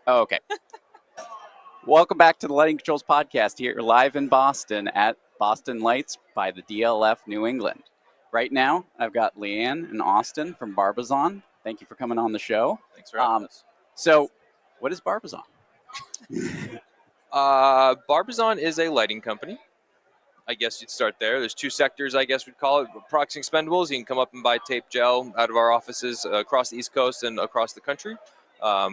Oh, okay. Welcome back to the Lighting Controls Podcast here live in Boston at Boston Lights by the DLF New England. Right now, I've got Leanne and Austin from Barbizon. Thank you for coming on the show. Thanks for having us. So, what is Barbizon? Barbizon is a lighting company. I guess you'd start there. There's two sectors, I guess we'd call it. Products and expendables. You can come up and buy tape gel out of our offices across the East Coast and across the country.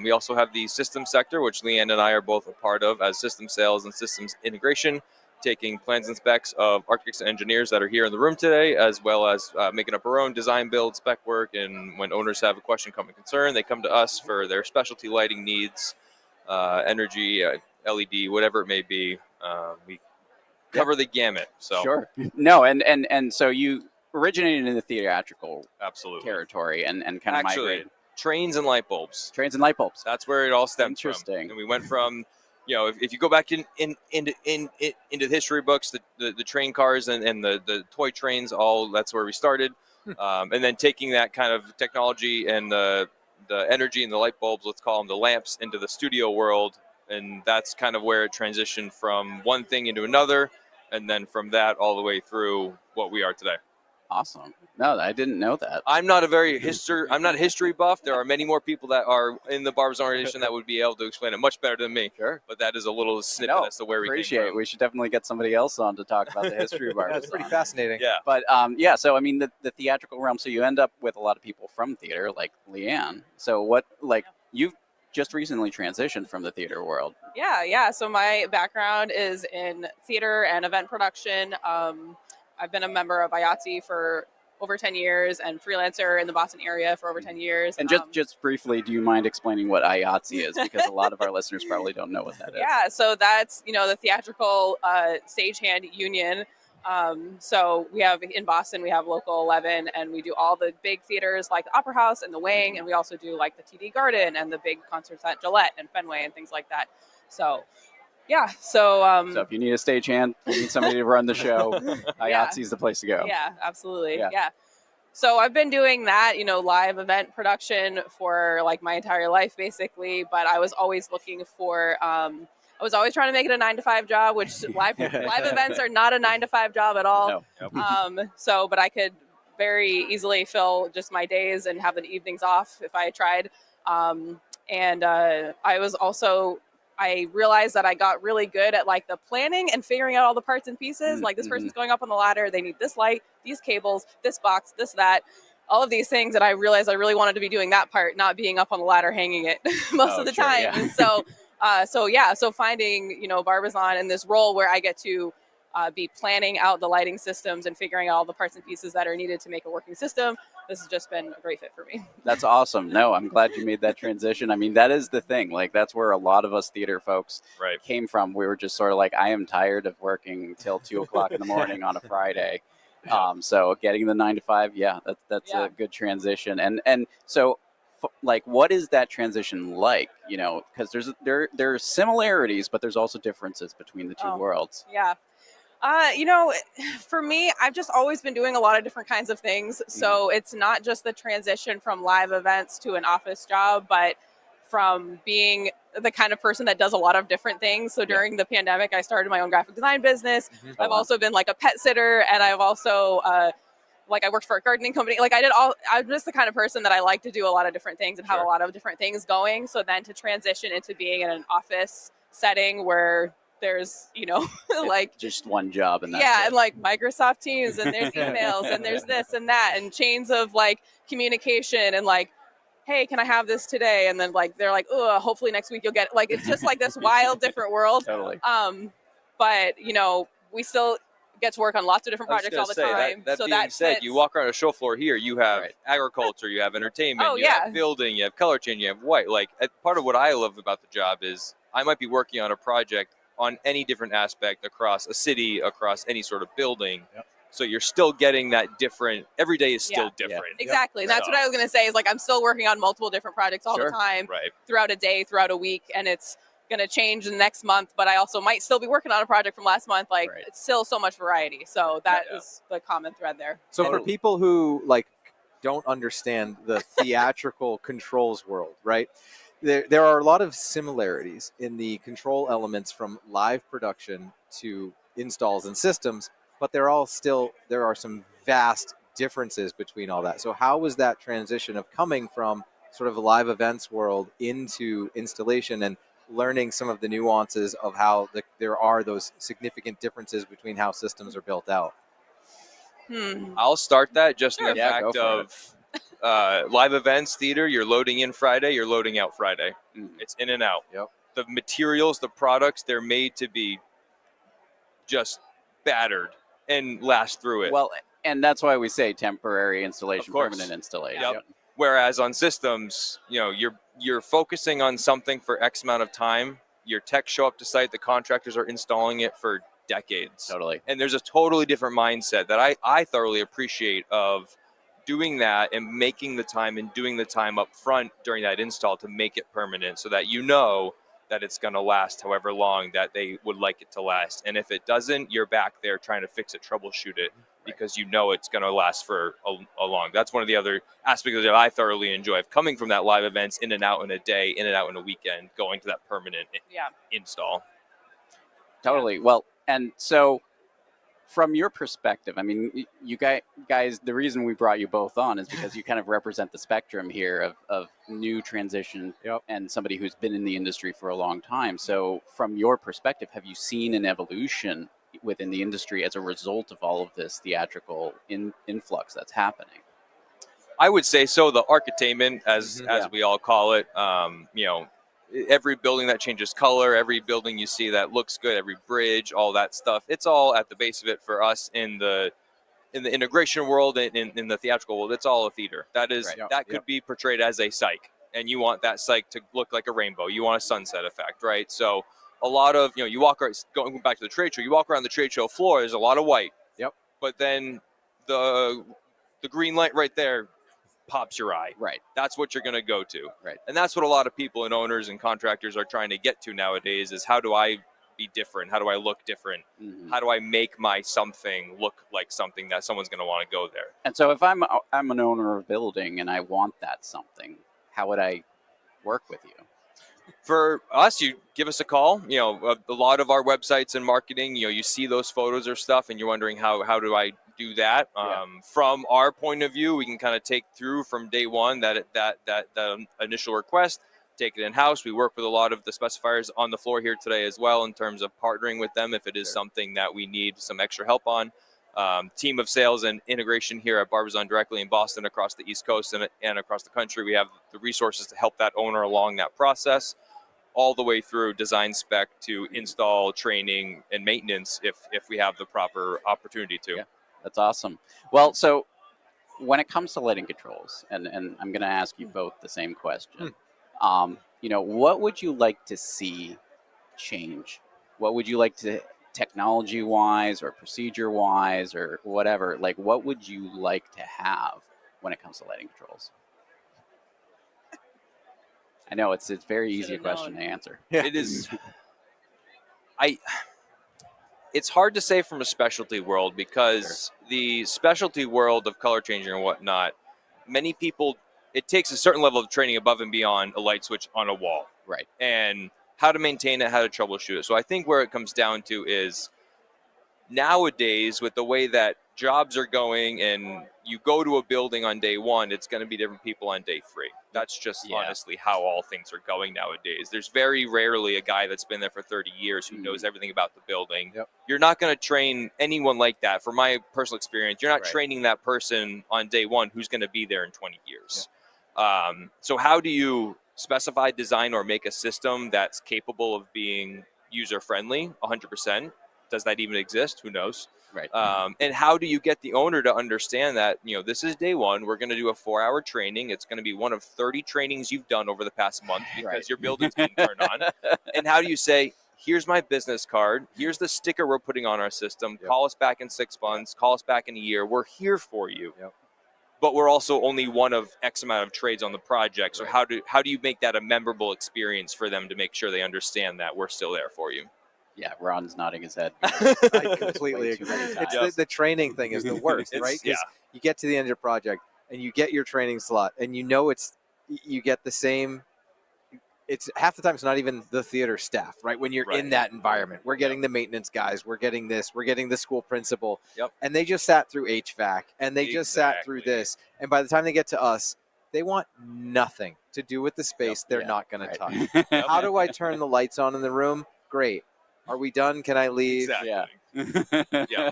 We also have the systems sector, which Leanne and I are both a part of as system sales and systems integration, taking plans and specs of architects and engineers that are here in the room today, as well as making up our own design, build, spec work. And when owners have a question, come and concern, they come to us for their specialty lighting needs, energy, LED, whatever it may be. We cover the gamut. So Sure. No, and so you originated in the theatrical absolutely territory and kind of migrated. Trains and light bulbs. Trains and light bulbs. That's where it all stems from. Interesting. And we went from, if you go back into the history books, the train cars and the toy trains, that's where we started. And then taking that kind of technology and the energy and the light bulbs, let's call them the lamps, into the studio world. And that's kind of where it transitioned from one thing into another. And then from that all the way through what we are today. Awesome. No, I didn't know that. I'm not a history buff. There are many more people that are in the Barbizon organization that would be able to explain it much better than me. Sure. But that is a little snippet as to where we came from. We should definitely get somebody else on to talk about the history of Barbizon. That's pretty fascinating. Yeah. But so I mean the theatrical realm, so you end up with a lot of people from theater, like Leanne. So you've just recently transitioned from the theater world. Yeah. So my background is in theater and event production. I've been a member of IATSE for over 10 years and freelancer in the Boston area for over 10 years. And just briefly, do you mind explaining what IATSE is? Because a lot of our listeners probably don't know what that is. Yeah, so that's, the theatrical stagehand union. So we have in Boston, we have Local 11, and we do all the big theaters like the Opera House and the Wing, and we also do like the TD Garden and the big concerts at Gillette and Fenway and things like that. So yeah, so if you need a stagehand, you need somebody to run the show, IATSE is the place to go. Yeah, absolutely. Yeah. So I've been doing that, live event production for like my entire life, basically. But I was always looking for, I was always trying to make it a 9-to-5 job, which live events are not a 9-to-5 job at all. No. But I could very easily fill just my days and have the evenings off if I tried. I realized that I got really good at like the planning and figuring out all the parts and pieces. Like this person's going up on the ladder. They need this light, these cables, this box, this, that, all of these things. And I realized I really wanted to be doing that part, not being up on the ladder hanging it most of the time. Yeah. And so finding, Barbizon in this role where I get to be planning out the lighting systems and figuring out all the parts and pieces that are needed to make a working system. This has just been a great fit for me. That's awesome. No, I'm glad you made that transition. I mean, that is the thing. Like, that's where a lot of us theater folks came from. We were just sort of like, I am tired of working till 2 o'clock in the morning on a Friday. So getting the 9-to-5, that's a good transition. And so, like, what is that transition like? Because there are similarities, but there's also differences between the two worlds. Yeah. For me, I've just always been doing a lot of different kinds of things. So it's not just the transition from live events to an office job, but from being the kind of person that does a lot of different things. So during the pandemic, I started my own graphic design business. I've also been like a pet sitter, and I've also I worked for a gardening company. Like I'm just the kind of person that I like to do a lot of different things and have a lot of different things going. So then to transition into being in an office setting where there's, like just one job and that's it. And like Microsoft Teams and there's emails and there's this and that and chains of like communication and like, hey, can I have this today? And then like, they're like, oh, hopefully next week you'll get it. Like, it's just like this wild different world. Totally. But we still get to work on lots of different projects all the time. That being said, you walk around a show floor here, you have agriculture, you have entertainment, you have building, you have color change, you have white. Like, part of what I love about the job is I might be working on a project on any different aspect across a city, across any sort of building. So you're still getting that different, every day is still different. Exactly. And that's what I was going to say is like, I'm still working on multiple different projects all the time throughout a day, throughout a week. And it's going to change the next month, but I also might still be working on a project from last month. Like it's still so much variety. So that is the common thread there. So for people who like don't understand the theatrical controls world, right? There are a lot of similarities in the control elements from live production to installs and systems, but there are some vast differences between all that. So how was that transition of coming from sort of a live events world into installation and learning some of the nuances of how there are those significant differences between how systems are built out? I'll start that just in the fact of live events, theater, you're loading in Friday, you're loading out Friday. It's in and out. Yep. The materials, the products, they're made to be just battered and last through it. Well, and that's why we say temporary installation, permanent installation. Yep. Whereas on systems, you're focusing on something for X amount of time. Your techs show up to site, the contractors are installing it for decades. Totally. And there's a totally different mindset that I thoroughly appreciate of doing that and making the time and doing the time up front during that install to make it permanent so that you know that it's going to last however long that they would like it to last. And if it doesn't, you're back there trying to fix it, troubleshoot it, because you know it's going to last for a long. That's one of the other aspects that I thoroughly enjoy, of coming from that live events in and out in a day, in and out in a weekend, going to that permanent install. Totally. Well, and so from your perspective, I mean, you guys, the reason we brought you both on is because you kind of represent the spectrum here of new transition and somebody who's been in the industry for a long time. So from your perspective, have you seen an evolution within the industry as a result of all of this theatrical influx that's happening? I would say so. The architainment, as we all call it, every building that changes color, every building you see that looks good, every bridge, all that stuff, it's all at the base of it for us in the integration world and in the theatrical world. It's all a theater. That is that could be portrayed as a cyc, and you want that cyc to look like a rainbow. You want a sunset effect, right? So a lot of, you walk around, going back to the trade show, you walk around the trade show floor, there's a lot of white. But then the green light right there pops your eye. Right. That's what you're going to go to. Right. And that's what a lot of people and owners and contractors are trying to get to nowadays, is how do I be different? How do I look different? How do I make my something look like something that someone's going to want to go there? And so if I'm an owner of a building and I want that something, how would I work with you? For us, you give us a call. A lot of our websites and marketing, you see those photos or stuff, and you're wondering how do I do that? From our point of view, we can kind of take through from day one that initial request, take it in house. We work with a lot of the specifiers on the floor here today as well, in terms of partnering with them if it is something that we need some extra help on. Team of sales and integration here at Barbizon directly in Boston, across the East Coast and across the country. We have the resources to help that owner along that process, all the way through design spec to install, training, and maintenance if we have the proper opportunity to. Yeah, that's awesome. Well, so when it comes to lighting controls, and I'm going to ask you both the same question, what would you like to see change? What would you like to, technology-wise or procedure-wise or whatever, like what would you like to have when it comes to lighting controls? I know it's a very easy question to answer. It is. It's hard to say from a specialty world, because the specialty world of color changing and whatnot, many people, it takes a certain level of training above and beyond a light switch on a wall. Right. And how to maintain it, how to troubleshoot it. So I think where it comes down to is, nowadays, with the way that jobs are going and you go to a building on day one, it's going to be different people on day 3. That's just honestly how all things are going nowadays. There's very rarely a guy that's been there for 30 years who knows everything about the building. You're not going to train anyone like that. From my personal experience, you're not training that person on day 1 who's going to be there in 20 years. So how do you specify, design, or make a system that's capable of being user-friendly 100%? Does that even exist? Who knows? Right. And how do you get the owner to understand that, this is day 1, we're going to do a 4-hour training. It's going to be one of 30 trainings you've done over the past month because your building's being turned on. And how do you say, here's my business card, here's the sticker we're putting on our system, call us back in 6 months, call us back in a year, we're here for you. but we're also only one of X amount of trades on the project. So how do you make that a memorable experience for them to make sure they understand that we're still there for you? Yeah, Ron's nodding his head. I completely Way too agree. many It's times. the training thing is the worst, right? Because you get to the end of your project and you get your training slot, and you get the same. It's half the time it's not even the theater staff, right? When you're in that environment, we're getting the maintenance guys, we're getting the school principal, and they just sat through HVAC, and they just sat through this, and by the time they get to us, they want nothing to do with the space they're not going to touch. How do I turn the lights on in the room? Great. Are we done? Can I leave? Exactly. Yeah.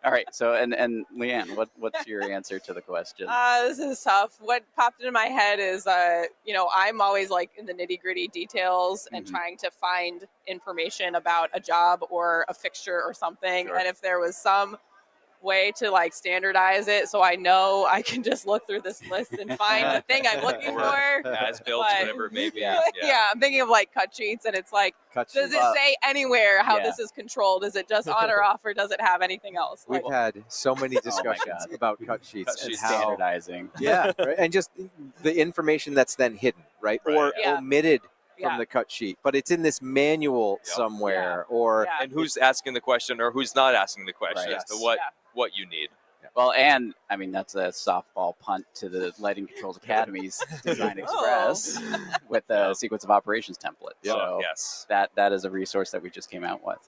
All right. So, and Leanne, what's your answer to the question? This is tough. What popped into my head is, I'm always like in the nitty gritty details and trying to find information about a job or a fixture or something. Sure. And if there was some way to like standardize it so I know I can just look through this list and find the thing I'm looking for. As built, whatever it may be. Yeah, I'm thinking of like cut sheets, and it's like, does it say anywhere how this is controlled? Is it just on or off, or does it have anything else? We've had so many discussions about cut sheets and how standardizing. Right? And just the information that's then hidden, right? Or omitted from the cut sheet, but it's in this manual somewhere, or and who's asking the question or who's not asking the question as to what you need. Well, and I mean that's a softball punt to the Lighting Controls Academy's Design Express with the sequence of operations template. So that is a resource that we just came out with.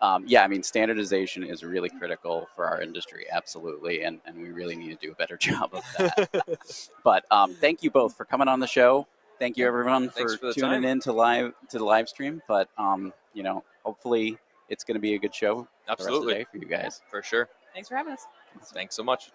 I mean standardization is really critical for our industry, absolutely, and we really need to do a better job of that. But thank you both for coming on the show. Thank you everyone for tuning in to the live stream. But hopefully it's going to be a good show. Absolutely the rest of the day for you guys. For sure. Thanks for having us. Thanks so much.